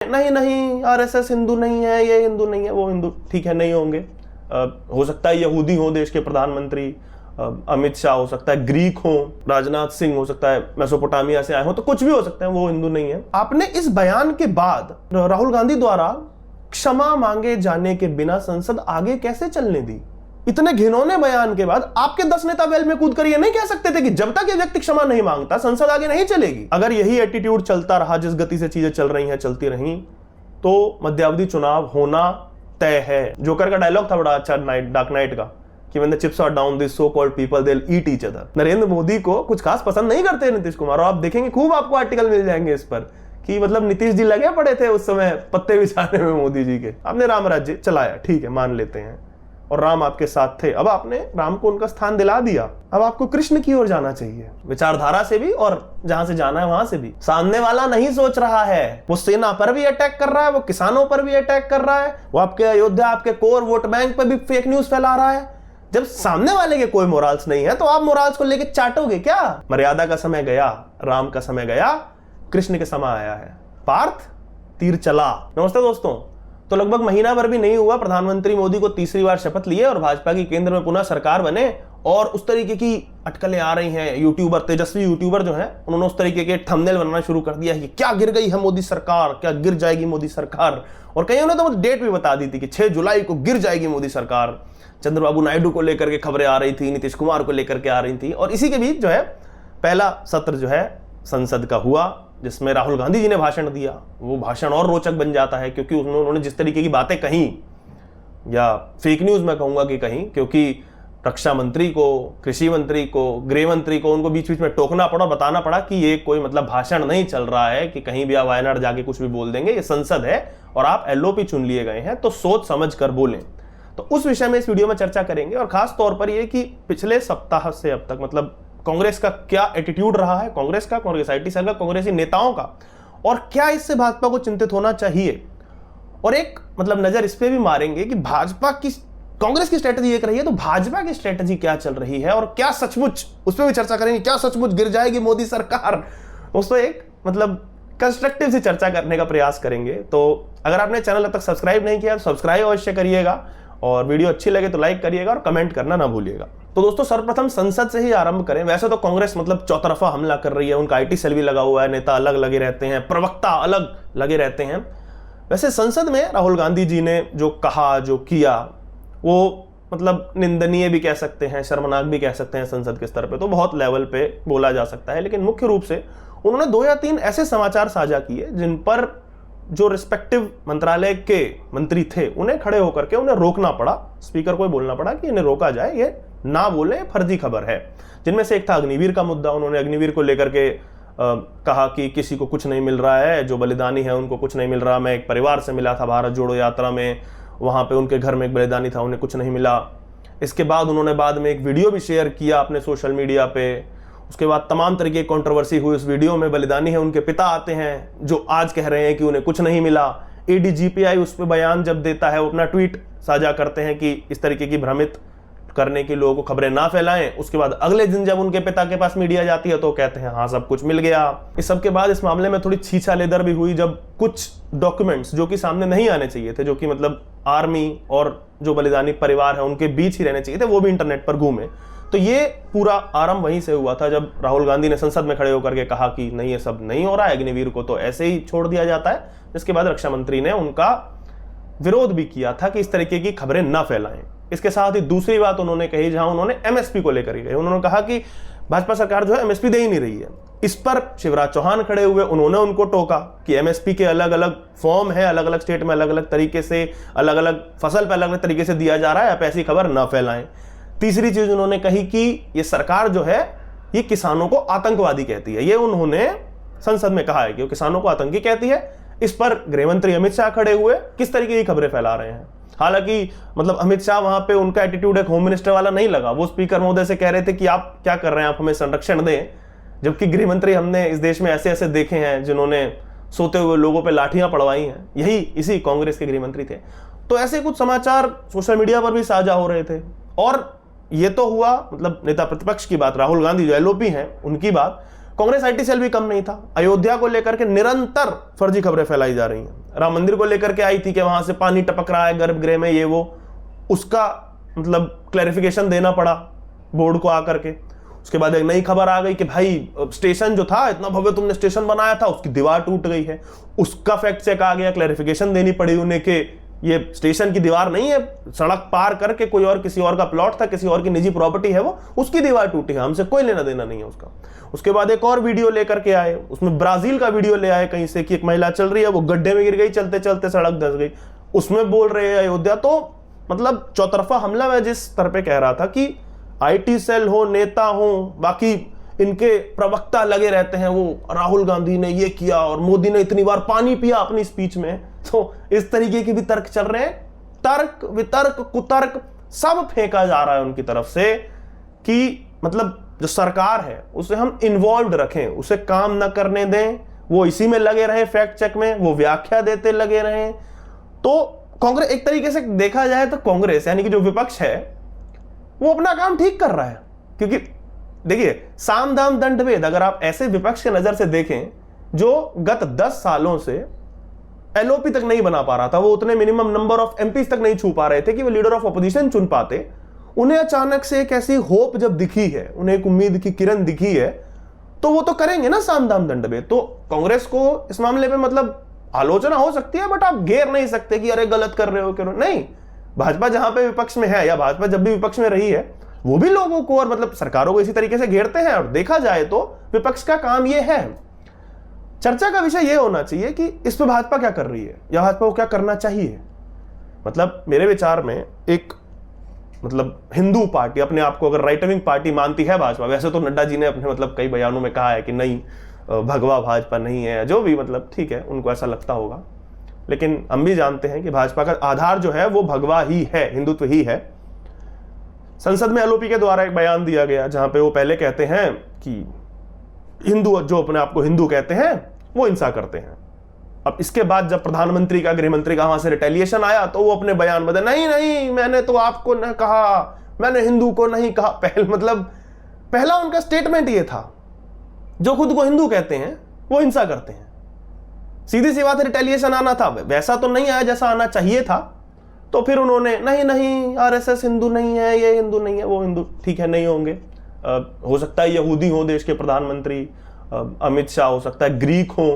नहीं नहीं आरएसएस हिंदू नहीं है, ये हिंदू नहीं है, वो हिंदू, ठीक है नहीं होंगे, हो सकता है यहूदी हो देश के प्रधानमंत्री, अमित शाह हो सकता है ग्रीक हो, राजनाथ सिंह हो सकता है मेसोपोटामिया से आए हो, तो कुछ भी हो सकता है, वो हिंदू नहीं है। आपने इस बयान के बाद राहुल गांधी द्वारा क्षमा मांगे जाने के बिना संसद आगे कैसे चलने दी? इतने घिनौने बयान के बाद आपके 10 नेता वेल में कूद कर ये नहीं कह सकते थे कि जब तक ये व्यक्ति क्षमा नहीं मांगता संसद आगे नहीं चलेगी। अगर यही एटीट्यूड चलता रहा, जिस गति से चीजें चल रही हैं चलती रही, तो मध्यावधि चुनाव होना तय है। जोकर का डायलॉग था बड़ा अच्छा डार्क नाइट का कि when the chips are down these so called people they'll eat each other। Narendra Modi को कुछ खास पसंद नहीं करते नीतीश कुमार, और आप देखेंगे खूब आपको आर्टिकल मिल जाएंगे इस पर कि मतलब नीतीश जी लगे पड़े थे उस समय पत्ते बिछाने में मोदी जी के। आपने राम राज्य चलाया, ठीक है मान लेते हैं, और राम आपके साथ थे, अब आपने राम को उनका स्थान दिला दिया, अब आपको कृष्ण की ओर जाना चाहिए, विचारधारा से भी और जहां से जाना है वहां से भी। सामने वाला नहीं सोच रहा है, वो सेना पर भी अटैक कर रहा है, वो किसानों पर भी अटैक कर रहा है, वो आपके अयोध्या आपके कोर वोट बैंक पर भी फेक न्यूज फैला रहा है। जब सामने वाले के कोई मोराल्स नहीं है तो आप मोराल्स को लेके चाटोगे क्या? मर्यादा का समय गया, राम का समय गया, कृष्ण के समय आया है, पार्थ तीर चला। नमस्ते दोस्तों, तो लगभग महीना भर भी नहीं हुआ प्रधानमंत्री मोदी को तीसरी बार शपथ लिए और भाजपा की केंद्र में पुनः सरकार बने, और उस तरीके की अटकलें आ रही हैं। यूट्यूबर, तेजस्वी यूट्यूबर जो हैं, उन्होंने उस तरीके के थंबनेल बनाना शुरू कर दिया है कि क्या गिर गई है मोदी सरकार, क्या गिर जाएगी मोदी सरकार, और कईयों ने तो डेट भी बता दी थी कि 6 जुलाई को गिर जाएगी मोदी सरकार। चंद्रबाबू नायडू को लेकर के खबरें आ रही थी, नीतीश कुमार को लेकर के आ रही थी, और इसी के बीच जो है पहला सत्र जो है संसद का हुआ जिसमें राहुल गांधी जी ने भाषण दिया। वो भाषण और रोचक बन जाता है क्योंकि उन्होंने जिस तरीके की बातें कही, या फेक न्यूज मैं कहूंगा कि कहीं, क्योंकि रक्षा मंत्री को, कृषि मंत्री को, गृह मंत्री को उनको बीच बीच में टोकना पड़ा, बताना पड़ा कि ये कोई मतलब भाषण नहीं चल रहा है कि कहीं भी आप वायनाड जाके कुछ भी बोल देंगे, ये संसद है और आप एलओपी चुन लिए गए हैं, तो सोच समझ कर बोलें। तो उस विषय में इस वीडियो में चर्चा करेंगे, और खास तौर पर ये कि पिछले सप्ताह से अब तक मतलब कांग्रेस का क्या एटीट्यूड रहा है, कांग्रेस का, कांग्रेस आईटी सेल का, कांग्रेसी नेताओं का, और क्या इससे भाजपा को चिंतित होना चाहिए। और एक मतलब नजर इस पे भी मारेंगे कि भाजपा की, कांग्रेस की स्ट्रेटजी एक रही है, तो भाजपा की स्ट्रेटजी क्या चल रही है, और क्या सचमुच, उस पर भी चर्चा करेंगे, क्या सचमुच गिर जाएगी मोदी सरकार, उस पर एक मतलब कंस्ट्रक्टिव सी चर्चा करने का प्रयास करेंगे। तो अगर आपने चैनल अब तक सब्सक्राइब नहीं किया तो सब्सक्राइब अवश्य करिएगा, और वीडियो अच्छी लगे तो लाइक करिएगा और कमेंट करना ना भूलिएगा। तो दोस्तों सर्वप्रथम संसद से ही आरंभ करें। वैसे तो कांग्रेस मतलब चौतरफा हमला कर रही है, उनका आईटी सेल भी लगा हुआ है, नेता अलग लगे रहते हैं, प्रवक्ता अलग लगे रहते हैं। वैसे संसद में राहुल गांधी जी ने जो कहा, जो किया, वो मतलब निंदनीय भी कह सकते हैं, शर्मनाक भी कह सकते हैं, संसद के स्तर पे तो बहुत लेवल पे बोला जा सकता है। लेकिन मुख्य रूप से उन्होंने 2 या 3 ऐसे समाचार साझा किए जिन पर जो रिस्पेक्टिव मंत्रालय के मंत्री थे उन्हें खड़े होकर के उन्हें रोकना पड़ा, स्पीकर को बोलना पड़ा कि इन्हें रोका जाए, ये ना बोले, फर्जी खबर है। जिनमें से एक था अग्निवीर का मुद्दा। उन्होंने अग्निवीर को लेकर के कहा कि किसी को कुछ नहीं मिल रहा है, जो बलिदानी है उनको कुछ नहीं मिल रहा। मैं एक परिवार से मिला था भारत जोड़ो यात्रा में, वहां पे उनके घर में एक बलिदानी था, उन्हें कुछ नहीं मिला। इसके बाद उन्होंने बाद में एक वीडियो भी शेयर किया अपने सोशल मीडिया पे। उसके बाद तमाम तरीके की कंट्रोवर्सी हुई उस वीडियो में। बलिदानी है, उनके पिता आते हैं जो आज कह रहे हैं कि उन्हें कुछ नहीं मिला। एडीजीपीआई उस पर बयान जब देता है, वो अपना ट्वीट साझा करते हैं कि इस तरीके की भ्रमित करने के लोगों को खबरें ना फैलाएं। उसके बाद अगले दिन जब उनके पिता के पास मीडिया जाती है तो कहते हैं हाँ सब कुछ मिल गया। इस सब के बाद इस मामले में थोड़ी छीछा लेदर भी हुई जब कुछ डॉक्यूमेंट्स जो कि सामने नहीं आने चाहिए थे, जो कि मतलब आर्मी और जो बलिदानी परिवार है उनके बीच ही रहने चाहिए थे, वो भी इंटरनेट पर घूमे। तो ये पूरा आरंभ वहीं से हुआ था जब राहुल गांधी ने संसद में खड़े होकर के कहा कि नहीं ये सब नहीं हो रहा है, अग्निवीर को तो ऐसे ही छोड़ दिया जाता है। जिसके बाद रक्षा मंत्री ने उनका विरोध भी किया था कि इस तरीके की खबरें ना फैलाएं। इसके साथ ही दूसरी बात उन्होंने कही, जहां उन्होंने एमएसपी को लेकर गए, उन्होंने कहा कि भाजपा सरकार जो है एमएसपी दे ही नहीं रही है। इस पर शिवराज चौहान खड़े हुए, उन्होंने उनको टोका कि एमएसपी के अलग अलग फॉर्म है, अलग अलग स्टेट में अलग अलग तरीके से, अलग अलग फसल पर अलग अलग तरीके से दिया जा रहा है, आप ऐसी खबर ना फैलाएं। तीसरी चीज उन्होंने कही कि ये सरकार जो है ये किसानों को आतंकवादी कहती है। ये उन्होंने संसद में कहा है कि वो किसानों को आतंकी कहती है। इस पर गृह मंत्री अमित शाह खड़े हुए, किस तरीके की खबरें फैला रहे हैं। हालांकि मतलब अमित शाह वहां पे उनका एटीट्यूड एक होम मिनिस्टर वाला नहीं लगा। वो स्पीकर महोदय से कह रहे थे कि आप क्या कर रहे हैं, आप हमें संरक्षण दें, जबकि गृह मंत्री हमने इस देश में ऐसे ऐसे देखे हैं जिन्होंने सोते हुए लोगों पे लाठियां पड़वाई हैं, यही इसी कांग्रेस के गृह मंत्री थे। तो ऐसे कुछ समाचार सोशल मीडिया पर भी साझा हो रहे थे। और ये तो हुआ मतलब नेता प्रतिपक्ष की बात, राहुल गांधी जो एलओपी हैं उनकी बात। कांग्रेस आईटी सेल भी कम नहीं था। अयोध्या को लेकर के निरंतर फर्जी खबरें फैलाई जा रही हैं। राम मंदिर को लेकर के आई थी कि वहां से पानी टपक रहा है गर्भगृह में, ये वो, उसका मतलब क्लैरिफिकेशन देना पड़ा बोर्ड को आकर के। उसके बाद एक नई खबर आ गई कि भाई स्टेशन जो था, इतना भव्य तुमने स्टेशन बनाया था, उसकी दीवार टूट गई है। उसका फैक्ट चेक आ गया, क्लैरिफिकेशन देनी पड़ी उन्हें कि ये स्टेशन की दीवार नहीं है, सड़क पार करके कोई और किसी और का प्लॉट था, किसी और की निजी प्रॉपर्टी है, वो उसकी दीवार टूटी है, हमसे कोई लेना देना नहीं है उसका। उसके बाद एक और वीडियो लेकर के आए, उसमें ब्राजील का वीडियो ले आए कहीं से कि एक महिला चल रही है, वो गड्ढे में गिर गई, चलते चलते सड़क धंस गई, उसमें बोल रहे हैं अयोध्या। तो मतलब चौतरफा हमला मैं जिस तरह पे कह रहा था कि आईटी सेल हो, नेता हो, बाकी इनके प्रवक्ता लगे रहते हैं, वो राहुल गांधी ने ये किया और मोदी ने इतनी बार पानी पिया अपनी स्पीच में, तो इस तरीके के भी तर्क चल रहे हैं। तर्क वितर्क कुतर्क सब फेंका जा रहा है उनकी तरफ से कि मतलब जो सरकार है उसे हम इन्वॉल्व रखें, उसे काम ना करने दें, वो इसी में लगे रहे, फैक्ट चेक में वो व्याख्या देते लगे रहे। तो कांग्रेस एक तरीके से देखा जाए तो कांग्रेस यानी कि जो विपक्ष है वो अपना काम ठीक कर रहा है, क्योंकि देखिए साम दाम दंड भेद, अगर आप ऐसे विपक्ष के नजर से देखें जो गत 10 सालों से एलओपी तक नहीं बना पा रहा था, वो उतने मिनिमम नंबर ऑफ एमपीज तक नहीं छू पा रहे थे कि वो लीडर ऑफ ऑपोजिशन चुन पाते, उन्हें अचानक से एक ऐसी होप जब दिखी है, उन्हें एक उम्मीद की किरण दिखी है, तो वो तो करेंगे ना साम दाम दंड भेद। तो कांग्रेस को इस मामले में मतलब आलोचना हो सकती है, बट आप घेर नहीं सकते कि अरे गलत कर रहे हो, क्यों नहीं। भाजपा जहां पे विपक्ष में है, या भाजपा जब भी विपक्ष में रही है, वो भी लोगों को और मतलब सरकारों को इसी तरीके से घेरते हैं। और देखा जाए तो विपक्ष का काम ये है। चर्चा का विषय ये होना चाहिए कि इस पे भाजपा क्या कर रही है या भाजपा को क्या करना चाहिए। मतलब मेरे विचार में एक मतलब हिंदू पार्टी, अपने आप को अगर राइट विंग पार्टी मानती है भाजपा, वैसे तो नड्डा जी ने अपने मतलब कई बयानों में कहा है कि नहीं भगवा भाजपा नहीं है, जो भी मतलब ठीक है, उनको ऐसा लगता होगा, लेकिन हम भी जानते हैं कि भाजपा का आधार जो है वो भगवा ही है, हिंदुत्व ही है। संसद में एलओपी के द्वारा एक बयान दिया गया जहां पे वो पहले कहते हैं कि हिंदू जो अपने आप को हिंदू कहते हैं वो हिंसा करते हैं। अब इसके बाद जब प्रधानमंत्री का, गृह मंत्री का वहां से रिटेलिएशन आया तो वो अपने बयान बदले, नहीं नहीं मैंने तो आपको न कहा, मैंने हिंदू को नहीं कहा। पहला उनका स्टेटमेंट ये था, जो खुद को हिंदू कहते हैं वो हिंसा करते हैं। सीधी सी बात है, रिटेलिएशन आना था, वैसा तो नहीं आया जैसा आना चाहिए था। तो फिर उन्होंने नहीं नहीं आरएसएस हिंदू नहीं है, ये हिंदू नहीं है, वो हिंदू ठीक है नहीं होंगे। हो सकता है यहूदी हो देश के प्रधानमंत्री, अमित शाह हो सकता है ग्रीक हो,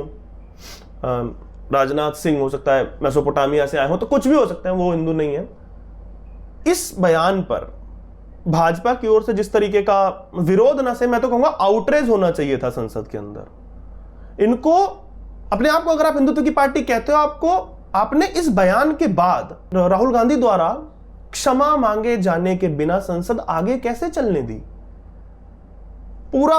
राजनाथ सिंह हो सकता है मेसोपोटामिया से आए हो, तो कुछ भी हो सकता है, वो हिंदू नहीं है। इस बयान पर भाजपा की ओर से जिस तरीके का विरोध ना से, मैं तो कहूंगा आउटरेज होना चाहिए था संसद के अंदर। इनको अपने आप को अगर आप हिंदुत्व की पार्टी कहते हो, आपने इस बयान के बाद राहुल गांधी द्वारा क्षमा मांगे जाने के बिना संसद आगे कैसे चलने दी। पूरा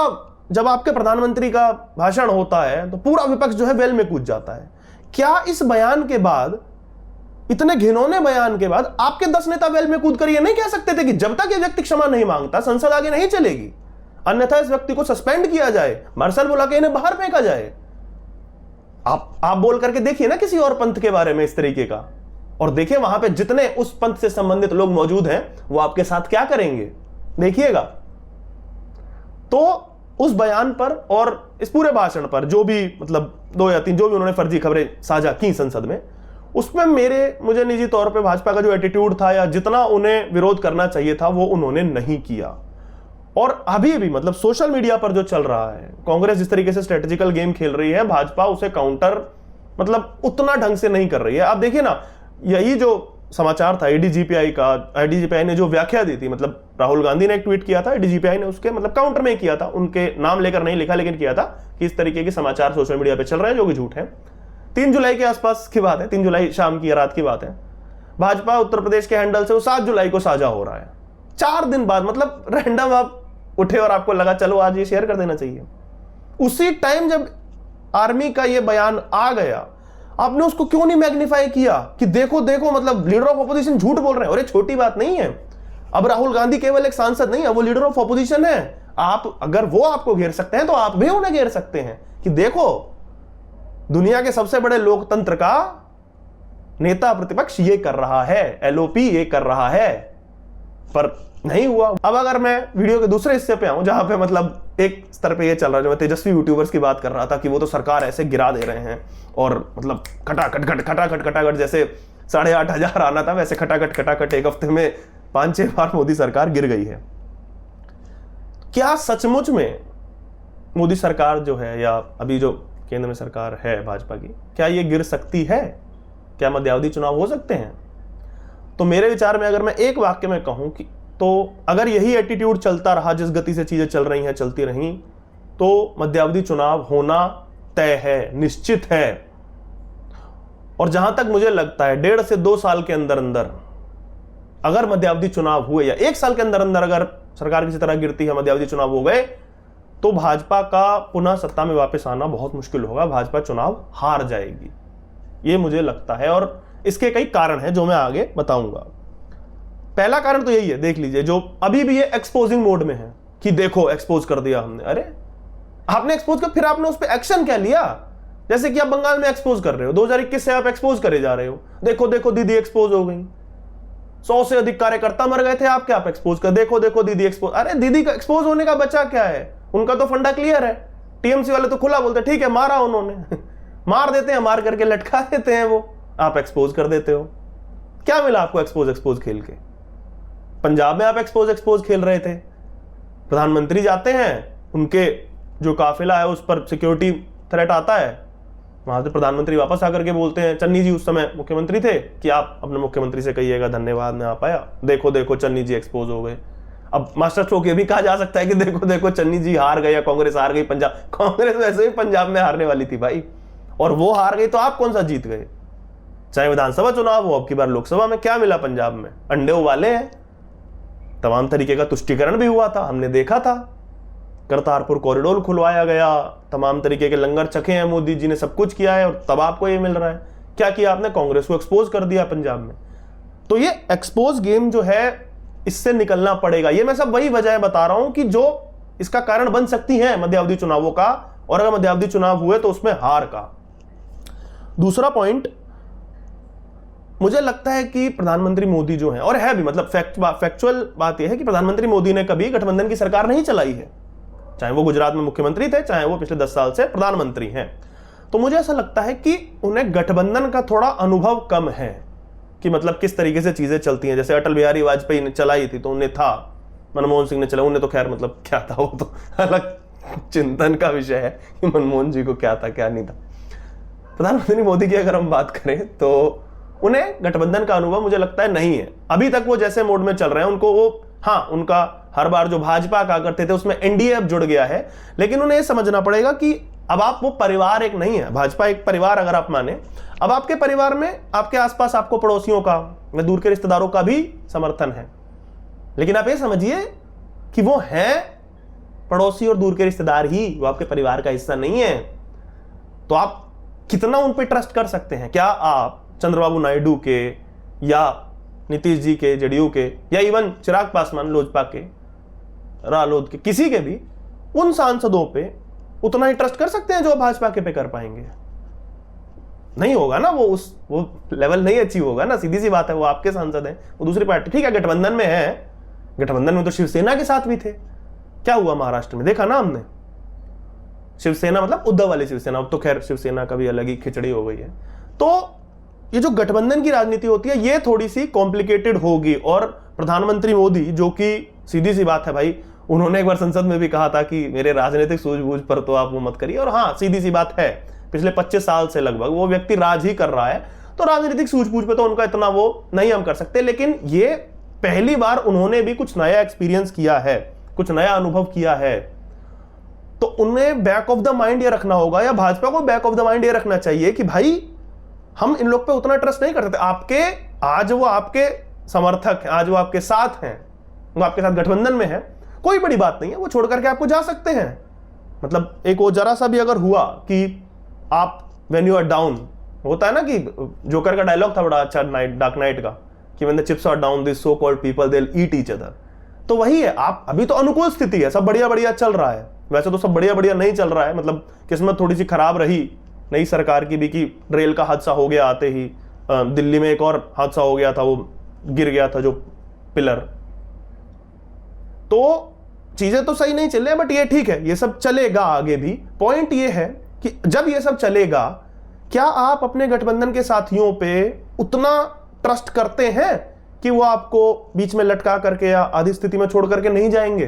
जब आपके प्रधानमंत्री का भाषण होता है तो पूरा विपक्ष जो है वेल में कूद जाता है। क्या इस बयान के बाद, इतने घिनौने बयान के बाद, आपके 10 नेता वेल में कूद कर ये नहीं कह सकते थे कि जब तक ये व्यक्ति क्षमा नहीं मांगता संसद आगे नहीं चलेगी, अन्यथा इस व्यक्ति को सस्पेंड किया जाए, मार्शल बुला के इन्हें बाहर फेंका जाए। आप बोल करके देखिए ना किसी और पंथ के बारे में इस तरीके का, और देखिए वहां पे जितने उस पंथ से संबंधित लोग मौजूद हैं वो आपके साथ क्या करेंगे, देखिएगा। तो उस बयान पर और इस पूरे भाषण पर जो भी मतलब 2 या 3 जो भी उन्होंने फर्जी खबरें साझा की संसद में, उसमें मुझे निजी तौर पे भाजपा का जो एटीट्यूड था या जितना उन्हें विरोध करना चाहिए था वो उन्होंने नहीं किया। और अभी भी मतलब सोशल मीडिया पर जो चल रहा है, कांग्रेस जिस तरीके से स्ट्रेटेजिकल गेम खेल रही है, भाजपा उसे काउंटर मतलब उतना ढंग से नहीं कर रही है। आप देखिए ना, यही जो समाचार था एडीजीपीआई का, एडीजीपीआई ने जो व्याख्या दी थी, मतलब राहुल गांधी ने एक ट्वीट किया था, एडीजीपीआई ने उसके मतलब काउंटर में किया था, उनके नाम लेकर नहीं लिखा लेकिन किया था कि इस तरीके के समाचार सोशल मीडिया पे चल रहे हैं जो कि झूठ है। 3 जुलाई के आसपास की बात है, 3 जुलाई शाम की रात की बात है। भाजपा उत्तर प्रदेश के हैंडल से वो 7 जुलाई को साझा हो रहा है। 4 दिन बाद मतलब रैंडम आप उठे और आपको लगा चलो आज ये शेयर कर देना चाहिए। उसी टाइम जब आर्मी का ये बयान आ गया, आपने उसको क्यों नहीं मैग्नीफाई किया कि देखो देखो मतलब लीडर ऑफ ऑपोजिशन झूठ बोल रहे हैं। और ये छोटी बात नहीं है, अब राहुल गांधी केवल एक सांसद नहीं है, वो लीडर ऑफ ऑपोजिशन है। आप अगर वो आपको घेर सकते हैं तो आप भी उन्हें घेर सकते हैं कि देखो दुनिया के सबसे बड़े लोकतंत्र का नेता प्रतिपक्ष ये कर रहा है, एलओपी ये कर रहा है। पर नहीं हुआ। अब अगर मैं वीडियो के दूसरे हिस्से पे आऊं जहां पे मतलब एक स्तर पे ये चल रहा है, जो मैं तेजस्वी यूट्यूबर्स की बात कर रहा था कि वो तो सरकार ऐसे गिरा दे रहे हैं और मतलब खटाखट जैसे 8,500 आना था वैसे खटाखट एक हफ्ते में 5-6 बार मोदी सरकार गिर गई है। क्या सचमुच में मोदी सरकार जो है या अभी जो केंद्र में सरकार है भाजपा की, क्या ये गिर सकती है? क्या मध्यावधि चुनाव हो सकते हैं? तो मेरे विचार में अगर मैं एक वाक्य में कहूं कि तो अगर यही एटीट्यूड चलता रहा, जिस गति से चीजें चल रही हैं चलती रहीं, तो मध्यावधि चुनाव होना तय है, निश्चित है। और जहां तक मुझे लगता है 1.5 से 2 साल के अंदर अंदर अगर मध्यावधि चुनाव हुए या 1 साल के अंदर अंदर अगर सरकार किसी तरह गिरती है, मध्यावधि चुनाव हो गए, तो भाजपा का पुनः सत्ता में वापस आना बहुत मुश्किल होगा। भाजपा चुनाव हार जाएगी, ये मुझे लगता है। और इसके कई कारण हैं जो मैं आगे बताऊंगा। पहला कारण तो यही है, देख लीजिए, जो अभी भी ये एक्सपोजिंग मोड में है कि देखो एक्सपोज कर दिया हमने। अरे आपने एक्सपोज कर, फिर आपने उस पर एक्शन क्या लिया? जैसे कि आप बंगाल में एक्सपोज कर रहे हो, 2021 से आप एक्सपोज करे जा रहे हो, देखो देखो दीदी एक्सपोज हो गई, 100 से अधिक कार्यकर्ता मर गए थे आपके, आप एक्सपोज कर, देखो देखो दीदी एक्सपोज। अरे दीदी का एक्सपोज होने का बचा क्या है? उनका तो फंडा क्लियर है। टीएमसी वाले तो खुला बोलते ठीक है मारा उन्होंने मार देते हैं, मार करके लटका देते हैं, वो आप एक्सपोज कर देते हो। क्या मिला आपको एक्सपोज खेल के? पंजाब में आप एक्सपोज खेल रहे थे। प्रधानमंत्री जाते हैं, उनके जो काफिला है उस पर सिक्योरिटी थ्रेट आता है, वहां से प्रधानमंत्री वापस आकर के बोलते हैं, चन्नी जी उस समय मुख्यमंत्री थे, कि आप अपने मुख्यमंत्री से कहिएगा धन्यवाद मैं आ पाया, देखो देखो चन्नी जी एक्सपोज हो गए। अब मास्टर स्ट्रोक ये भी कहा जा सकता है कि देखो देखो चन्नी जी हार गए या कांग्रेस हार गई। पंजाब कांग्रेस वैसे ही पंजाब में हारने वाली थी भाई, और वो हार गई तो आप कौन सा जीत गए? चाहे विधानसभा चुनाव हो, अब की बार लोकसभा में क्या मिला पंजाब में? अंडे उबाले हैं, तमाम तरीके का तुष्टीकरण भी हुआ था, हमने देखा था, करतारपुर कॉरिडोर खुलवाया गया, तमाम तरीके के लंगर चखे हैं, मोदी जी ने सब कुछ किया है, और तब आपको ये मिल रहा है। क्या किया आपने? कांग्रेस को एक्सपोज कर दिया पंजाब में। तो ये एक्सपोज गेम जो है, इससे निकलना पड़ेगा। ये मैं सब वही वजह बता रहा हूं कि जो इसका कारण बन सकती है मध्यावधि चुनावों का, और अगर मध्यावधि चुनाव हुए तो उसमें हार का। दूसरा पॉइंट, मुझे लगता है कि प्रधानमंत्री मोदी जो है, और है भी, मतलब फैक्चुअल बात यह है कि प्रधानमंत्री मोदी ने कभी गठबंधन की सरकार नहीं चलाई है, चाहे वो गुजरात में मुख्यमंत्री थे, चाहे वो पिछले 10 साल से प्रधानमंत्री हैं। तो मुझे ऐसा लगता है कि उन्हें गठबंधन का थोड़ा अनुभव कम है कि मतलब किस तरीके से चीजें चलती हैं। जैसे अटल बिहारी वाजपेयी ने चलाई थी तो उन्हें था, मनमोहन सिंह ने चला, उन्हें तो खैर मतलब क्या था, वो तो अलग चिंतन का विषय है कि मनमोहन जी को क्या था क्या नहीं था। प्रधानमंत्री मोदी की अगर हम बात करें तो उन्हें गठबंधन का अनुभव मुझे लगता है नहीं है अभी तक। वो जैसे मोड में चल रहे हैं, उनको वो, हाँ, उनका हर बार जो भाजपा का करते थे उसमें एनडीए अब जुड़ गया है, लेकिन उन्हें समझना पड़ेगा कि अब आप, वो परिवार एक नहीं है, भाजपा एक परिवार अगर आप माने, अब आपके परिवार में आपके आसपास आपको पड़ोसियों का या दूर के रिश्तेदारों का भी समर्थन है, लेकिन आप ये समझिए कि वो हैं पड़ोसी और दूर के रिश्तेदार ही, वो आपके परिवार का हिस्सा नहीं है। तो आप कितना उन पर ट्रस्ट कर सकते हैं? क्या आप चंद्रबाबू नायडू के या नीतीश जी के जेडीयू के या इवन चिराग पासवान लोजपा के, रालोद के, किसी के भी उन सांसदों पे उतना ही ट्रस्ट कर सकते हैं जो भाजपा के पे कर पाएंगे? नहीं होगा ना, वो लेवल नहीं अचीव होगा ना, सीधी सी बात है। वो आपके सांसद हैं, वो दूसरी पार्टी, ठीक है गठबंधन में है, गठबंधन में तो शिवसेना के साथ भी थे। क्या हुआ महाराष्ट्र में देखा ना हमने, शिवसेना मतलब उद्धव वाली शिवसेना, अब तो खैर शिवसेना का भी अलग ही खिचड़ी हो गई है। तो ये जो गठबंधन की राजनीति होती है ये थोड़ी सी कॉम्प्लिकेटेड होगी। और प्रधानमंत्री मोदी, जो कि सीधी सी बात है भाई, उन्होंने एक बार संसद में भी कहा था कि मेरे राजनीतिक सूझबूझ पर तो आप वो मत करिए, और हाँ सीधी सी बात है, पिछले 25 साल से लगभग वो व्यक्ति राज ही कर रहा है, तो राजनीतिक सूझबूझ पे तो उनका इतना वो नहीं हम कर सकते। लेकिन ये पहली बार उन्होंने भी कुछ नया एक्सपीरियंस किया है, कुछ नया अनुभव किया है, तो उन्हें बैक ऑफ द माइंड ये रखना होगा, या भाजपा को बैक ऑफ द माइंड ये रखना चाहिए कि भाई हम इन लोग पे उतना ट्रस्ट नहीं कर सकते। आपके आज वो आपके समर्थक हैं, आज वो आपके साथ हैं, वो आपके साथ गठबंधन में है, कोई बड़ी बात नहीं है, वो छोड़ करके आपको जा सकते हैं। मतलब एक वो जरा सा भी अगर हुआ कि आप व्हेन यू आर डाउन, होता है ना कि जोकर का डायलॉग था बड़ा अच्छा डार्क नाइट का, कि when the chips are down this so called people they will eat each other. तो वही है, आप अभी तो अनुकूल स्थिति है, सब बढ़िया बढ़िया चल रहा है। वैसे तो सब बढ़िया बढ़िया नहीं चल रहा है, मतलब किस्मत थोड़ी सी खराब रही नई सरकार की भी कि रेल का हादसा हो गया आते ही, दिल्ली में एक और हादसा हो गया था, वो गिर गया था जो पिलर, तो चीजें तो सही नहीं चल रही, बट ये ठीक है, ये सब चलेगा आगे भी। पॉइंट ये है कि जब ये सब चलेगा, क्या आप अपने गठबंधन के साथियों पे उतना ट्रस्ट करते हैं कि वो आपको बीच में लटका करके या आधी स्थिति में छोड़ करके नहीं जाएंगे?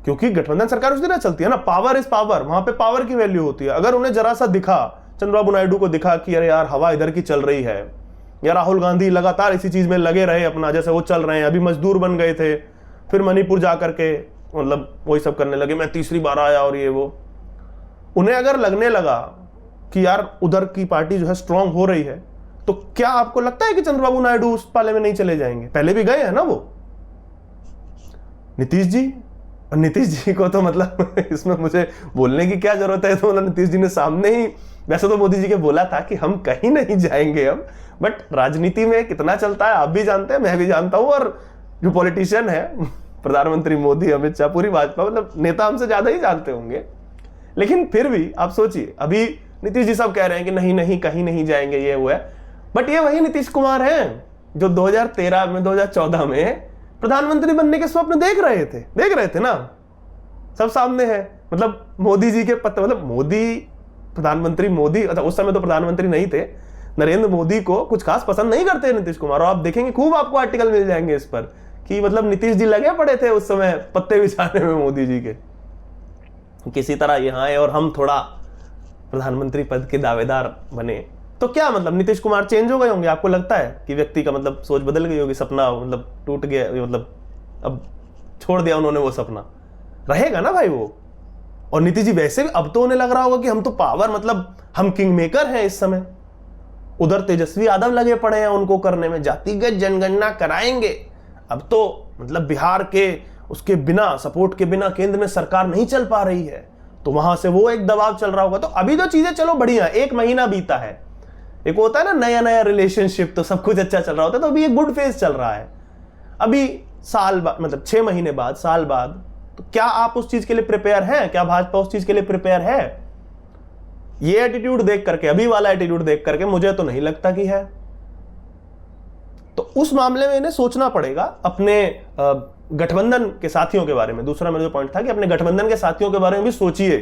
क्योंकि गठबंधन सरकार उस तरह चलती है ना, पावर इज पावर, वहां पे पावर की वैल्यू होती है। अगर उन्हें जरा सा दिखा, चंद्रबाबू नायडू को दिखा कि अरे यार हवा इधर की चल रही है, या राहुल गांधी लगातार इसी चीज में लगे रहे अपना, जैसे वो चल रहे हैं, अभी मजदूर बन गए थे, फिर मणिपुर जाकर के मतलब वही सब करने लगे, मैं तीसरी बार आया और ये वो, उन्हें अगर लगने लगा कि यार उधर की पार्टी जो है स्ट्रांग हो रही है, तो क्या आपको लगता है कि चंद्रबाबू नायडू उस पाले में नहीं चले जाएंगे? पहले भी गए हैं ना वो, नीतीश जी। और नीतीश जी को तो मतलब इसमें मुझे बोलने की क्या जरूरत है, तो मतलब नीतीश जी ने सामने ही, वैसे तो मोदी जी के बोला था कि हम कहीं नहीं जाएंगे अब, बट राजनीति में कितना चलता है आप भी जानते हैं, मैं भी जानता हूं, और जो पॉलिटिशियन है प्रधानमंत्री मोदी, अमित शाह, पूरी भाजपा, मतलब नेता हमसे ज्यादा ही जानते होंगे। लेकिन फिर भी आप सोचिए, अभी नीतीश जी सब कह रहे हैं कि नहीं नहीं कहीं नहीं जाएंगे, ये वो है, बट ये वही नीतीश कुमार हैं जो 2013 में 2014 में प्रधानमंत्री बनने के स्वप्न देख रहे थे ना, सब सामने है। मतलब मोदी जी के पत्र, मतलब मोदी प्रधानमंत्री, मोदी उस समय तो प्रधानमंत्री नहीं थे, नरेंद्र मोदी को कुछ खास पसंद नहीं करते नीतीश कुमार, और आप देखेंगे खूब आपको आर्टिकल मिल जाएंगे इस पर कि मतलब नीतीश जी लगे पड़े थे उस समय पत्ते बिछाने में मोदी जी के, किसी तरह यहाँ आए और हम थोड़ा प्रधानमंत्री पद के दावेदार बने। तो क्या मतलब नीतीश कुमार चेंज हो गए होंगे? आपको लगता है कि व्यक्ति का मतलब सोच बदल गई होगी, सपना मतलब टूट गया, मतलब अब छोड़ दिया उन्होंने वो सपना? रहेगा ना भाई वो। और नीतीश जी वैसे भी अब तो उन्हें लग रहा होगा कि हम तो पावर, मतलब हम किंग मेकर हैं इस समय। उधर तेजस्वी यादव लगे पड़े हैं उनको करने में, जातिगत जनगणना कराएंगे। अब तो मतलब बिहार के उसके बिना, सपोर्ट के बिना केंद्र में सरकार नहीं चल पा रही है, तो वहां से वो एक दबाव चल रहा होगा। तो अभी तो चीजें चलो बढ़िया, 1 महीना बीता है, एक होता है ना नया नया रिलेशनशिप, तो सब कुछ अच्छा चल रहा होता है, तो अभी एक गुड फेज चल रहा है। अभी साल बाद, मतलब 6 महीने बाद, साल बाद, तो क्या आप उस चीज के लिए प्रिपेयर हैं? क्या भाजपा उस चीज के लिए प्रिपेयर है? ये एटीट्यूड देख करके, अभी वाला एटीट्यूड देख करके मुझे तो नहीं लगता कि है। तो उस मामले में इन्हें सोचना पड़ेगा अपने गठबंधन के साथियों के बारे में। दूसरा मेरा जो पॉइंट था कि अपने गठबंधन के साथियों के बारे में भी सोचिए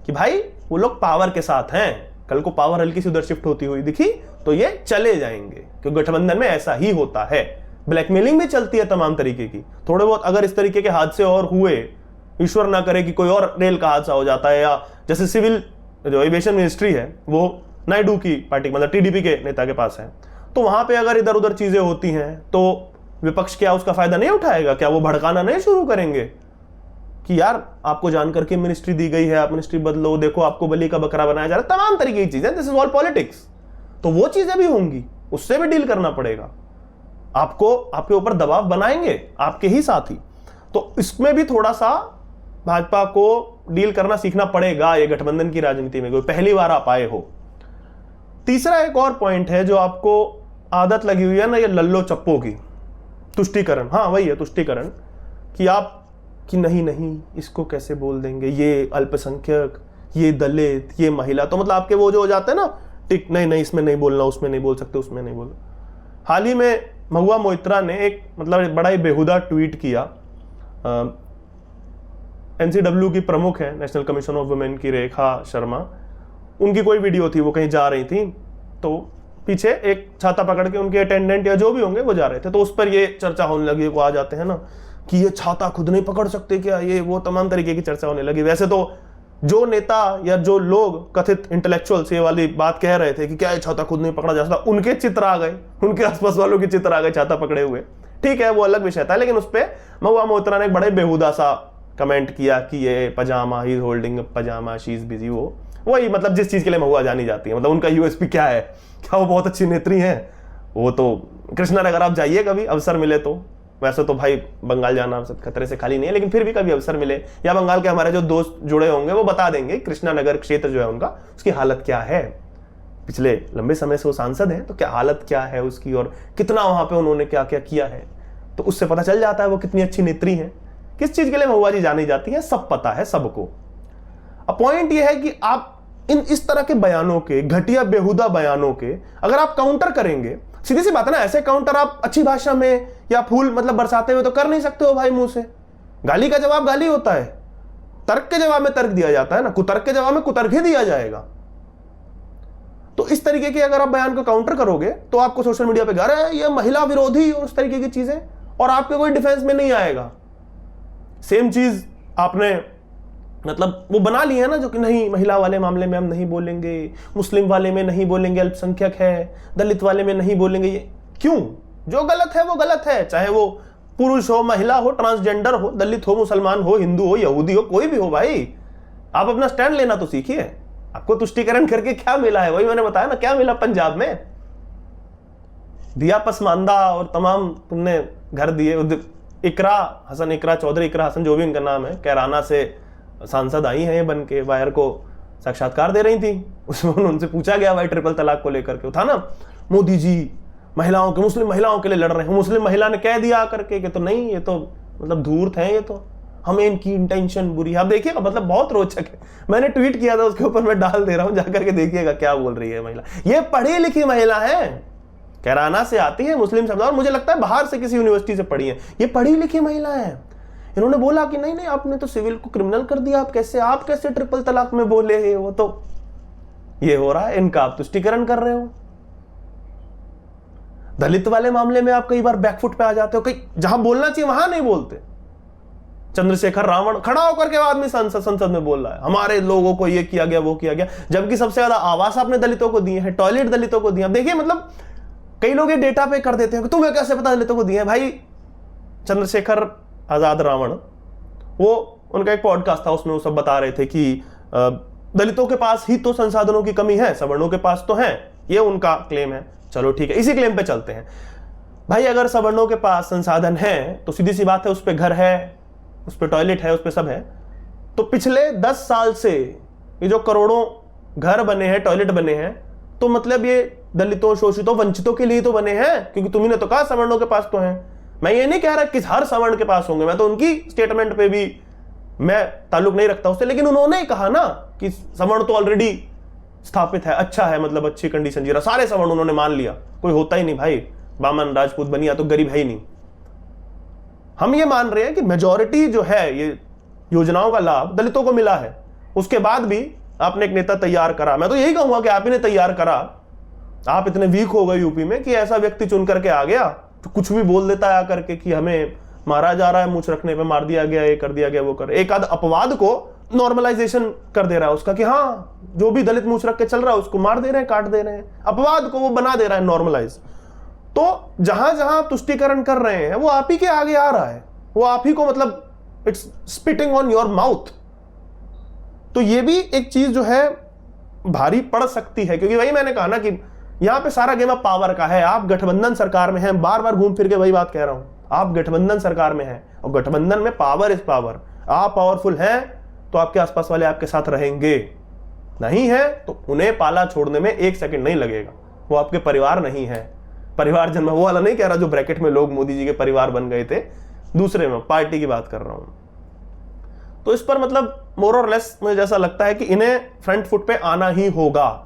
कि भाई वो लोग पावर के साथ हैं, कल को पावर हल्की सी उधर शिफ्ट होती हुई दिखी तो ये चले जाएंगे, क्योंकि गठबंधन में ऐसा ही होता है। ब्लैकमेलिंग भी चलती है तमाम तरीके की। थोड़े बहुत अगर इस तरीके के हादसे और हुए, ईश्वर ना करे कि कोई और रेल का हादसा हो जाता है, या जैसे सिविल जो एविएशन मिनिस्ट्री है वो नायडू की पार्टी, मतलब टीडीपी के नेता के पास है, तो वहां पे अगर इधर उधर चीजें होती हैं तो विपक्ष क्या उसका फायदा नहीं उठाएगा? क्या वो भड़काना नहीं शुरू करेंगे कि यार आपको जानकर के मिनिस्ट्री दी गई है, आप मिनिस्ट्री बदलो, देखो आपको बलि का बकरा बनाया जा रहा है, तमाम तरीके की चीजें, दिस इज ऑल पॉलिटिक्स। तो वो चीजें भी होंगी, उससे भी डील करना पड़ेगा आपको, आपके ऊपर दबाव बनाएंगे आपके ही साथी। तो इसमें भी थोड़ा सा भाजपा को डील करना सीखना पड़ेगा, ये गठबंधन की राजनीति में कोई पहली बार आप आए हो। तीसरा एक और पॉइंट है जो आपको आदत लगी हुई है ना, ये लल्लो चप्पो की, तुष्टीकरण। हाँ वही है तुष्टीकरण, कि आप कि नहीं नहीं इसको कैसे बोल देंगे, ये अल्पसंख्यक, ये दलित, ये महिला, तो मतलब आपके वो जो हो जाते हैं ना टिक, नहीं नहीं इसमें नहीं बोलना, उसमें नहीं बोल सकते, उसमें नहीं बोलना। हाल ही में महुआ मोइत्रा ने एक मतलब बड़ा ही बेहुदा ट्वीट किया। एनसीडब्ल्यू की प्रमुख है, नेशनल कमीशन ऑफ वुमेन की, रेखा शर्मा, उनकी कोई वीडियो थी, वो कहीं जा रही थी, तो पीछे एक छाता पकड़ के उनके अटेंडेंट या जो भी होंगे वो जा रहे थे, तो उस पर ये चर्चा होने लगी, वो आ जाते हैं ना कि ये छाता खुद नहीं पकड़ सकते क्या, ये वो तमाम तरीके की चर्चा होने लगी। वैसे तो जो नेता या जो लोग कथित इंटेलेक्चुअल्स ये वाली बात कह रहे थे कि क्या ये छाता खुद नहीं पकड़ा जा सकता, उनके चित्र आ गए, उनके आसपास वालों के चित्र आ गए छाता पकड़े हुए, ठीक है वो अलग विषय था। लेकिन उस पर महुआ मोइत्रा ने एक बड़े बेहुदा सा कमेंट किया कि ये पजामा, he is holding pyjama, she is busy, वही मतलब जिस चीज के लिए महुआ जानी जाती है, मतलब उनका यूएसपी क्या है, क्या वो बहुत अच्छी नेत्री हैं? वो तो कृष्णा नगर आप जाइए कभी अवसर मिले तो, वैसे तो भाई बंगाल जाना खतरे से खाली नहीं है, लेकिन फिर भी कभी अवसर मिले, या बंगाल के हमारे जो दोस्त जुड़े होंगे वो बता देंगे कृष्णा नगर क्षेत्र जो है उनका, उसकी हालत क्या है। पिछले लंबे समय से वो सांसद हैं, तो क्या हालत क्या है उसकी, और कितना वहां पे उन्होंने क्या क्या किया है, तो उससे पता चल जाता है वो कितनी अच्छी नेत्री है, किस चीज के लिए महुआ जी जानी जाती है, सब पता है सबको। अब पॉइंट ये है कि आप इस तरह के बयानों के, घटिया बेहुदा बयानों के अगर आप काउंटर करेंगे, सीधी सी बात है ना, ऐसे काउंटर आप अच्छी भाषा में या फूल मतलब बरसाते हुए तो कर नहीं सकते हो भाई मुंह से, गाली का जवाब गाली होता है, तर्क के जवाब में तर्क दिया जाता है ना, कुतर्क के जवाब में कुतर्क ही दिया जाएगा। तो इस तरीके के अगर आप बयान को काउंटर करोगे तो आपको सोशल मीडिया पे गा रहे हैं ये महिला विरोधी और उस तरीके की चीजें, और आपके कोई डिफेंस में नहीं आएगा। सेम चीज आपने मतलब वो बना ली है ना, जो कि नहीं महिला वाले मामले में हम नहीं बोलेंगे, मुस्लिम वाले में नहीं बोलेंगे, अल्पसंख्यक है, दलित वाले में नहीं बोलेंगे। ये क्यों? जो गलत है वो गलत है, चाहे वो पुरुष हो, महिला हो, ट्रांसजेंडर हो, दलित हो, मुसलमान हो, हिंदू हो, यहूदी हो, कोई भी हो भाई, आप अपना स्टैंड लेना तो सीखिए। आपको तुष्टीकरण करके क्या मिला है? वही मैंने बताया ना, क्या मिला पंजाब में? दिया पसमानदा और तमाम तुमने घर दिए। इकरा हसन, इकरा चौधरी, इकरा हसन जो भी उनका नाम है, कैराना से सांसद आई हैं ये बन के, वायर को साक्षात्कार दे रही थी। उसमें उनसे पूछा गया भाई ट्रिपल तलाक को लेकर के, था ना, मोदी जी महिलाओं के, मुस्लिम महिलाओं के लिए लड़ रहे हैं। मुस्लिम महिला ने कह दिया करके कि तो नहीं, ये तो मतलब धूर्त हैं, ये तो हमें इनकी इंटेंशन बुरी है। आप देखिएगा, मतलब बहुत रोचक है। मैंने ट्वीट किया था उसके ऊपर, मैं डाल दे रहा हूं, जाकर के देखिएगा क्या बोल रही है महिला। ये पढ़ी लिखी महिला है, कैराना से आती है, मुस्लिम समुदाय, और मुझे लगता है बाहर से किसी यूनिवर्सिटी से पढ़ी है। ये पढ़ी लिखी महिला है। इन्होंने बोला कि नहीं नहीं, आपने तो सिविल को क्रिमिनल कर दिया, आप कैसे ट्रिपल तलाक में बोले? वो तो ये हो रहा है, इनका आप तुष्टीकरण कर रहे हो। दलित वाले मामले में आप कई बार बैकफुट पे आ जाते हो, कई जहां बोलना चाहिए वहां नहीं बोलते। चंद्रशेखर रावण खड़ा होकर के आदमी संसद में बोल रहा है हमारे लोगों को ये किया गया, वो किया गया, जबकि सबसे ज्यादा आवास आपने दलितों को दिए हैं, टॉयलेट दलितों को दिए। अब देखिए, मतलब कई लोग ये डेटा पे कर देते हैं कि तुम्हें कैसे पता दलितों को दिए हैं। भाई चंद्रशेखर आजाद रावण, वो उनका एक पॉडकास्ट था, उसमें वो सब बता रहे थे कि दलितों के पास ही तो संसाधनों की कमी है, सवर्णों के पास तो है, ये उनका क्लेम है। चलो ठीक है, इसी क्लेम पे चलते हैं। भाई अगर सवर्णों के पास संसाधन है तो सीधी सी बात है, उस पर घर है, उस पर टॉयलेट है, उस पर सब है। तो पिछले 10 साल से ये जो करोड़ों घर बने हैं, टॉयलेट बने हैं, तो मतलब ये दलितों, शोषितों, वंचितों के लिए तो बने हैं, क्योंकि तुम्ही ने तो कहा सवर्णों के पास तो हैं। मैं ये नहीं कह रहा कि हर सवर्ण के पास होंगे, मैं तो उनकी स्टेटमेंट पे भी मैं ताल्लुक नहीं रखता उससे, लेकिन उन्होंने कहा ना कि सवर्ण तो ऑलरेडी स्थापित है, अच्छा है, मतलब अच्छी कंडीशन जी रहा, सारे सवर्ण उन्होंने मान लिया। कोई होता ही नहीं भाई, बामन, राजपूत, बनिया तो गरीब है ही नहीं। हम ये मान रहे हैं कि मेजॉरिटी जो है ये योजनाओं का लाभ दलितों को मिला है। उसके बाद भी आपने एक नेता तैयार करा, मैं तो यही कहूंगा कि आप ही ने तैयार करा। आप इतने वीक हो गए यूपी में कि ऐसा व्यक्ति चुन करके आ गया तो कुछ भी बोल देता है आकर के कि हमें मारा जा रहा है, मूछ रखने पे मार दिया गया, ये कर दिया गया, वो कर, एक आध अपवाद को नॉर्मलाइजेशन कर दे रहा है उसका, कि हाँ जो भी दलित मूछ रख के चल रहा है उसको मार दे रहे हैं, काट दे रहे हैं, अपवाद को वो बना दे रहा है नॉर्मलाइज। तो जहां जहां तुष्टीकरण कर रहे हैं वो आप ही के आगे आ रहा है, वो आप ही को मतलब it's spitting on your mouth. तो ये भी एक चीज जो है भारी पड़ सकती है, क्योंकि वही मैंने कहा ना कि यहां पे सारा गेम अब पावर का है। आप गठबंधन सरकार में हैं, बार बार घूम फिर के वही बात कह रहा हूं, आप गठबंधन सरकार में हैं और गठबंधन में पावर इज पावर। आप पावरफुल हैं तो आपके आसपास वाले आपके साथ रहेंगे, नहीं है तो उन्हें पाला छोड़ने में 1 सेकंड नहीं लगेगा। वो आपके परिवार नहीं है, परिवार जन्म, वो वाला नहीं कह रहा जो ब्रैकेट में लोग मोदी जी के परिवार बन गए थे, दूसरे में पार्टी की बात कर रहा हूं। तो इस पर मतलब मोर और लेस मुझे जैसा लगता है कि इन्हें फ्रंट फुट पे आना ही होगा।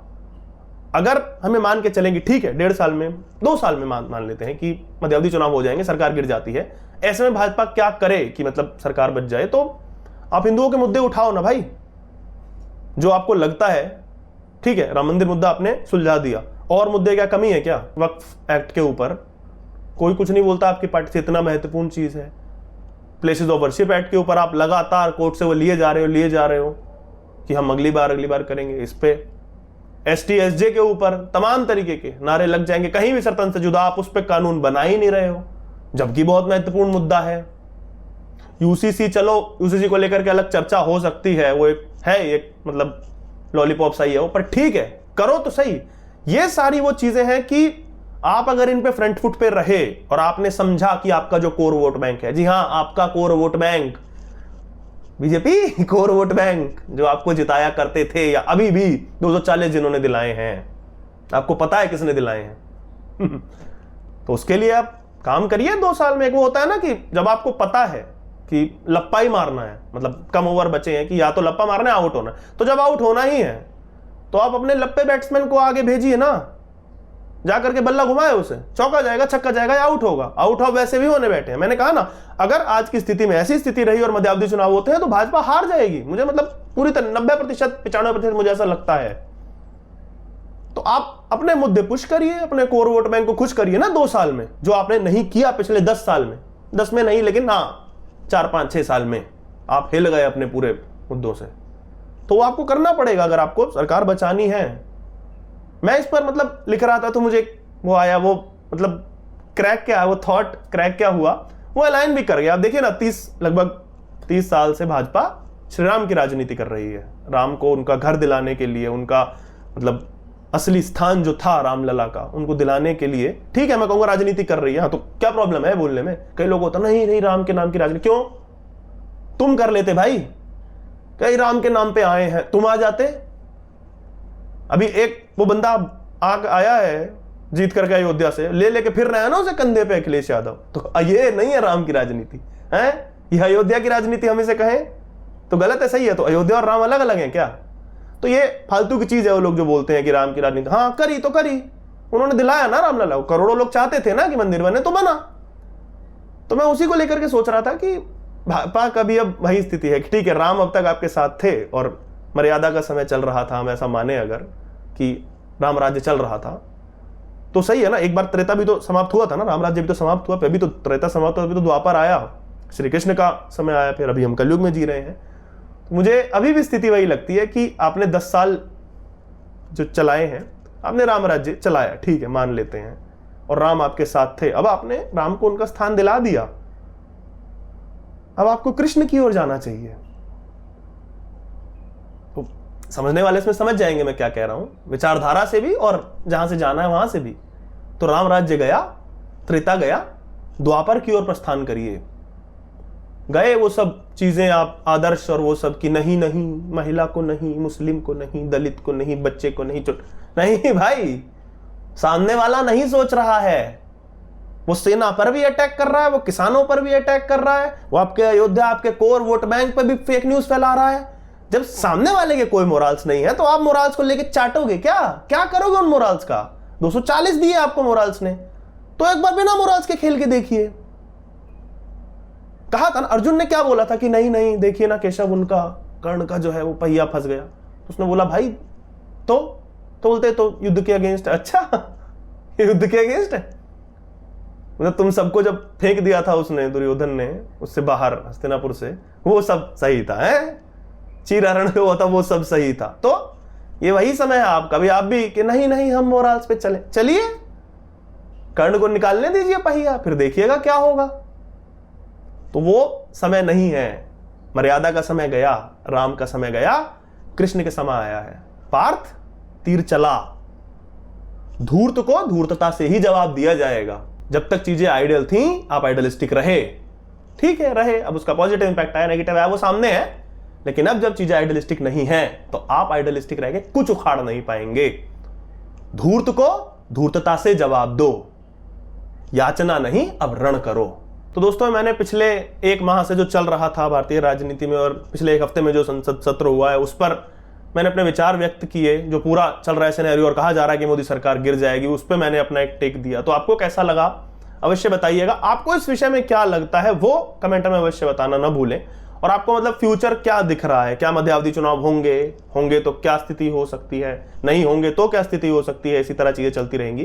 अगर हमें मान के चलेंगे ठीक है 1.5 साल में, 2 साल में मान लेते हैं कि मध्यावधि चुनाव हो जाएंगे, सरकार गिर जाती है, ऐसे में भाजपा क्या करे कि मतलब सरकार बच जाए, तो आप हिंदुओं के मुद्दे उठाओ ना भाई, जो आपको लगता है। ठीक है, राम मंदिर मुद्दा आपने सुलझा दिया, और मुद्दे क्या कमी है क्या? वक्फ एक्ट के ऊपर कोई कुछ नहीं बोलता, आपकी पार्टी से इतना महत्वपूर्ण चीज है। प्लेसेस ऑफ वर्शिप एक्ट के ऊपर आप लगातार कोर्ट से वो लिए जा रहे हो कि हम अगली बार करेंगे। इस पे ST SJ के ऊपर तमाम तरीके के नारे लग जाएंगे, कहीं भी सरतन से जुदा, आप उस पर कानून बना ही नहीं रहे हो, जबकि बहुत महत्वपूर्ण मुद्दा है। UCC, चलो UCC को लेकर के अलग चर्चा हो सकती है, वो एक मतलब लॉलीपॉप सही है वो, पर ठीक है करो तो सही। ये सारी वो चीजें हैं कि आप अगर इन पे फ्रंट फुट पे रहे और आपने समझा कि आपका जो कोर वोट बैंक है, जी हां आपका core vote bank BJP, core vote bank जो आपको जिताया करते थे या अभी भी 240 जिन्होंने दिलाए हैं, आपको पता है किसने दिलाए हैं तो उसके लिए आप काम करिए 2 साल में। एक वो होता है ना कि जब आपको पता है कि लप्पा ही मारना है, मतलब कम ओवर बचे हैं कि या तो लप्पा मारना है, आउट होना है, तो जब आउट होना ही है तो आप अपने लप्पे बैट्समैन को आगे भेजिए ना, जाकर के बल्ला घुमाए उसे, चौका जाएगा, छक्का जाएगा या आउट होगा। आउट ऑफ वैसे भी होने बैठे हैं। मैंने कहा ना, अगर आज की स्थिति में ऐसी स्थिति रही और मध्यावधि चुनाव होते हैं तो भाजपा हार जाएगी। मुझे मतलब पूरी तरह 90%, 95% मुझे ऐसा लगता है। तो आप अपने मुद्दे पुश करिए, अपने कोर वोट बैंक को खुश करिए ना 2 साल में, जो आपने नहीं किया पिछले 10 साल में। 10 में नहीं, लेकिन हाँ 4, 5, 6 साल में आप हिल गए अपने पूरे मुद्दों से। तो वो आपको करना पड़ेगा अगर आपको सरकार बचानी है। मैं इस पर मतलब लिख रहा था तो मुझे वो आया, वो मतलब क्रैक क्या है, वो थॉट क्रैक क्या हुआ, वो अलाइन भी कर गया। आप देखिए ना, लगभग 30 साल से भाजपा श्री राम की राजनीति कर रही है। राम को उनका घर दिलाने के लिए, उनका मतलब असली स्थान जो था रामलला का, उनको दिलाने के लिए, ठीक है मैं कहूंगा राजनीति कर रही है। हाँ, तो क्या प्रॉब्लम है बोलने में? कई लोग होता नहीं नहीं राम के नाम की राजनीति। क्यों? तुम कर लेते भाई, कई राम के नाम पे आए हैं, तुम आ जाते। अभी एक वो बंदा आया है जीत करके अयोध्या से, लेके फिर रहा है ना उसे कंधे पे, अखिलेश यादव। तो ये नहीं है राम की राजनीति है, ये अयोध्या की राजनीति हम इसे कहें तो गलत है, सही है? तो अयोध्या और राम अलग अलग हैं क्या? तो ये फालतू की चीज है। वो लोग जो बोलते हैं कि राम की राजनीति, हाँ करी तो करी, उन्होंने दिलाया ना रामलला को। करोड़ों लोग चाहते थे ना कि मंदिर बने, तो बना। तो मैं उसी को लेकर के सोच रहा था कि भाजपा का भी अब वही स्थिति है कि ठीक है, राम अब तक आपके साथ थे और मर्यादा का समय चल रहा था, हम ऐसा माने अगर कि राम राज्य चल रहा था तो सही है ना। एक बार त्रेता भी तो समाप्त हुआ था ना, राम राज्य भी तो समाप्त हुआ, अभी तो त्रेता समाप्त हुआ, अभी तो द्वापर आया, श्री कृष्ण का समय आया, फिर अभी हम कलयुग में जी रहे हैं। मुझे अभी भी स्थिति वही लगती है कि आपने 10 साल जो चलाए हैं, आपने राम राज्य चलाया, ठीक है मान लेते हैं, और राम आपके साथ थे। अब आपने राम को उनका स्थान दिला दिया, अब आपको कृष्ण की ओर जाना चाहिए। तो समझने वाले इसमें समझ जाएंगे मैं क्या कह रहा हूं, विचारधारा से भी और जहां से जाना है वहां से भी। तो राम राज्य गया, त्रेता गया, द्वापर की ओर प्रस्थान करिए। गए वो सब चीजें आप आदर्श और वो सब की, नहीं नहीं महिला को नहीं, मुस्लिम को नहीं, दलित को नहीं, बच्चे को नहीं, नहीं भाई, सामने वाला नहीं सोच रहा है। वो सेना पर भी अटैक कर रहा है, वो किसानों पर भी अटैक कर रहा है, वो आपके अयोध्या, आपके कोर वोट बैंक पर भी फेक न्यूज फैला रहा है। जब सामने वाले के कोई मोराल्स नहीं है तो आप मोराल्स को लेके चाटोगे क्या? क्या करोगे उन मोराल्स का? 240 दिए आपको मोराल्स ने, तो एक बार बिना मोराल्स के खेल के देखिए। कहा था ना, अर्जुन ने क्या बोला था कि नहीं नहीं देखिए ना केशव, उनका कर्ण का जो है वो पहिया फंस गया। उसने बोला भाई तो बोलते तो युद्ध के अगेंस्ट। अच्छा युद्ध के अगेंस्ट है, मतलब तुम सबको जब फेंक दिया था उसने, दुर्योधन ने उससे बाहर हस्तिनापुर से, वो सब सही था है, चीरहरण हुआ था वो सब सही था। तो ये वही समय है आपका भी, आप भी कि नहीं नहीं हम मोराल्स पे चले, चलिए कर्ण को निकालने दीजिए पहिया, फिर देखिएगा क्या होगा। तो वो समय नहीं है, मर्यादा का समय गया, राम का समय गया, कृष्ण के समय आया है। पार्थ तीर चला, धूर्त को धूर्तता से ही जवाब दिया जाएगा। जब तक चीजें आइडियल थी आप आइडियलिस्टिक रहे, ठीक है रहे, अब उसका पॉजिटिव इंपैक्ट आया, नेगेटिव आया, वो सामने है। लेकिन अब जब चीजें आइडियलिस्टिक नहीं है तो आप आइडियलिस्टिक रह के कुछ उखाड़ नहीं पाएंगे। धूर्त को धूर्तता से जवाब दो, याचना नहीं अब रण करो। तो दोस्तों मैंने पिछले 1 माह से जो चल रहा था भारतीय राजनीति में और पिछले 1 हफ्ते में जो संसद सत्र हुआ है उस पर मैंने अपने विचार व्यक्त किए। जो पूरा चल रहा है सिनेरियो और कहा जा रहा है कि मोदी सरकार गिर जाएगी, उस पर मैंने अपना एक टेक दिया। तो आपको कैसा लगा अवश्य बताइएगा। आपको इस विषय में क्या लगता है वो कमेंट में अवश्य बताना ना भूलें। और आपको मतलब फ्यूचर क्या दिख रहा है, क्या मध्यावधि चुनाव होंगे तो क्या स्थिति हो सकती है, नहीं होंगे तो क्या स्थिति हो सकती है, इसी तरह चीजें चलती रहेंगी।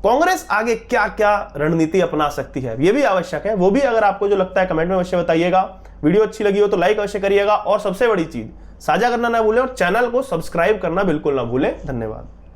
कांग्रेस आगे क्या क्या रणनीति अपना सकती है ये भी आवश्यक है, वो भी अगर आपको जो लगता है कमेंट में अवश्य बताइएगा। वीडियो अच्छी लगी हो तो लाइक अवश्य करिएगा और सबसे बड़ी चीज साझा करना ना भूलें और चैनल को सब्सक्राइब करना बिल्कुल ना भूलें। धन्यवाद।